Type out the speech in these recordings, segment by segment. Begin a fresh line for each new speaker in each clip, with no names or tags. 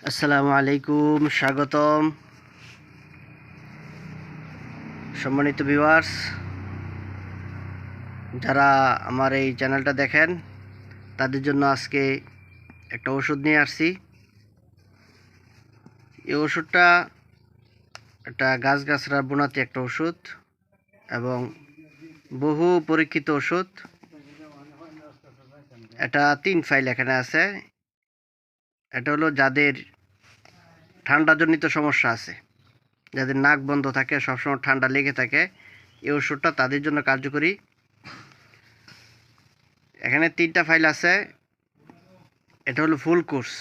আসসালামু আলাইকুম, স্বাগতম সম্মানিত ভিউয়ার্স। যারা আমার এই চ্যানেলটা দেখেন তাদের জন্য আজকে একটা ওষুধ নিয়ে আসছি। এই ওষুধটা একটা গাছগাছড়ার বুনাতি একটা ওষুধ এবং বহু পরীক্ষিত ওষুধ। এটা 3 ফাইল এখানে আছে। এটা হলো যাদের ঠান্ডাজনিত সমস্যা আছে, যাদের নাক বন্ধ থাকে, সবসময় ঠান্ডা লেগে থাকে, এই ওষুধটা তাদের জন্য কার্যকরী। এখানে 3টা ফাইল আছে। এটা হলো ফুল কোর্স।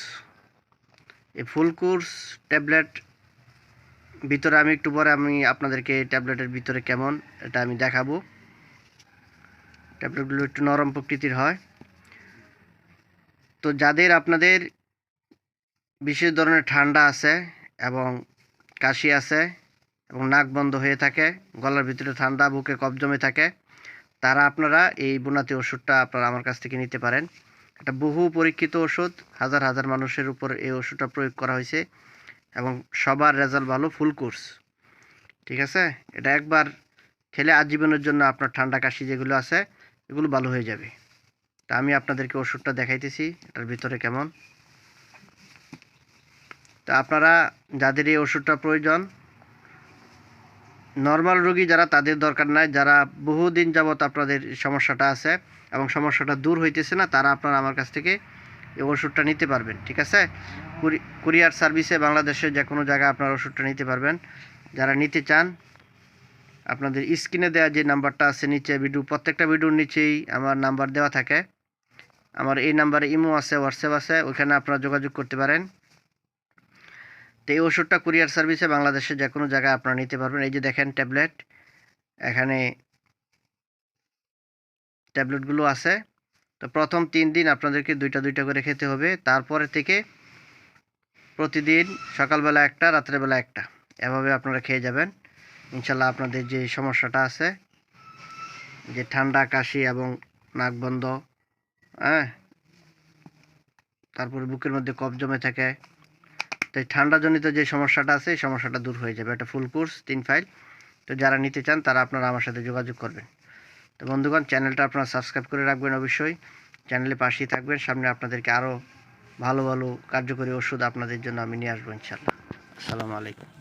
এই ফুল কোর্স ট্যাবলেট ভিতরে আমি একটু পরে আপনাদেরকে ট্যাবলেটের ভিতরে কেমন এটা আমি দেখাবো। ট্যাবলেটগুলো একটু নরম প্রকৃতির হয়। তো যাদের আপনাদের বিশেষ ধরনের ঠান্ডা আছে এবং কাশি আছে এবং নাক বন্ধ হয়ে থাকে, গলার ভিতরে ঠান্ডা, বুকে কফ জমে থাকে, তারা আপনারা এই বুনাতি ওষুধটা আপনারা আমার কাছ থেকে নিতে পারেন। এটা বহু পরীক্ষিত ওষুধ, হাজার হাজার মানুষের উপর এই ওষুধটা প্রয়োগ করা হয়েছে এবং সবার রেজাল্ট ভালো। ফুল কোর্স, ঠিক আছে। এটা একবার খেলে আজীবনের জন্য আপনার ঠান্ডা কাশি যেগুলো আছে এগুলো ভালো হয়ে যাবে। তা আমি আপনাদেরকে ওষুধটা দেখাইতেছি এটার ভিতরে কেমন। তা আপনারা যাদের এই ওষুধটা প্রয়োজন, নর্মাল রোগী যারা, তাদের দরকার নাই। যারা বহুদিন যাবৎ আপনাদের সমস্যাটা আছে এবং সমস্যাটা দূর হইতেছে না, তারা আপনারা আমার কাছ থেকে এই ওষুধটা নিতে পারবেন, ঠিক আছে। কুরিয়ার সার্ভিসে বাংলাদেশের যে কোনো জায়গায় আপনার ওষুধটা নিতে পারবেন। যারা নিতে চান, আপনাদের স্ক্রিনে দেওয়া যে নাম্বারটা আছে নিচে, প্রত্যেকটা ভিডিওর নিচেই আমার নাম্বার দেওয়া থাকে। আমার এই নাম্বারে ইমো আছে, হোয়াটসঅ্যাপ আছে, ওইখানে আপনারা যোগাযোগ করতে পারেন। তো এই ওষুধটা কুরিয়ার সার্ভিসে বাংলাদেশের যে কোনো জায়গায় আপনারা নিতে পারবেন। এই যে দেখেন ট্যাবলেট, এখানে ট্যাবলেটগুলো আছে। তো প্রথম 3 দিন আপনাদেরকে দুইটা দুইটা করে খেতে হবে। তারপরে থেকে প্রতিদিন সকালবেলা একটা, রাত্রেবেলা একটা, এভাবে আপনারা খেয়ে যাবেন। ইনশাল্লাহ আপনাদের যে সমস্যাটা আছে, যে ঠান্ডা কাশি এবং নাক বন্ধ, হ্যাঁ, তারপরে বুকের মধ্যে কফ জমে থাকে, তাই ঠান্ডাজনিত যে সমস্যাটা আছে এই সমস্যাটা দূর হয়ে যাবে। এটা ফুল কোর্স 3 ফাইল। তো যারা নিতে চান তারা আপনারা আমার সাথে যোগাযোগ করবেন। তো বন্ধুগণ, চ্যানেলটা আপনারা সাবস্ক্রাইব করে রাখবেন অবশ্যই। চ্যানেলে পাশেই থাকবেন। সামনে আপনাদেরকে আরও ভালো ভালো কার্যকরী ওষুধ আপনাদের জন্য আমি নিয়ে আসবো ইনশাল্লাহ। আসসালামু আলাইকুম।